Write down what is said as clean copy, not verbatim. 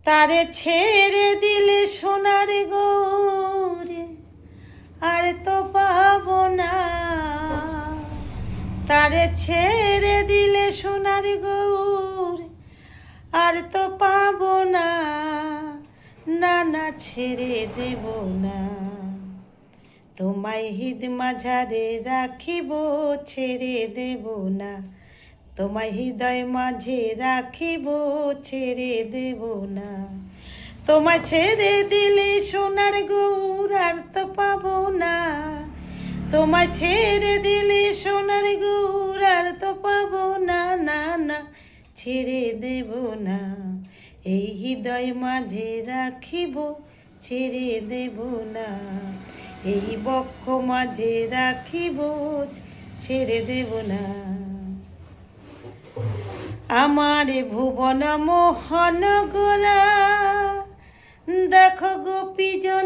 তারে ছেড়ে দিলে সোনার গৌরে আর তো পাবো না। তারে ছেড়ে দিলে সোনার গৌরে আর তো পাবো না। না না ছেড়ে দেব না, তোমায় হৃদ মাঝারে রাখিব, ছেড়ে দেব না। তোমায় হৃদয় মাঝে রাখিব, ছেড়ে দেব না। তোমায় ছেড়ে দিলে সোনার গৌর আর তো পাবো না। তোমায় ছেড়ে দিলে সোনার গৌর আর তো পাবো না। না না ছেড়ে দেব না, এই হৃদয় মাঝে রাখিব, ছেড়ে দেব না। এই বক্ষ মাঝে রাখিব, ছেড়ে দেব না। আমার ভুবন মোহন গোরা, দেখো গোপীজন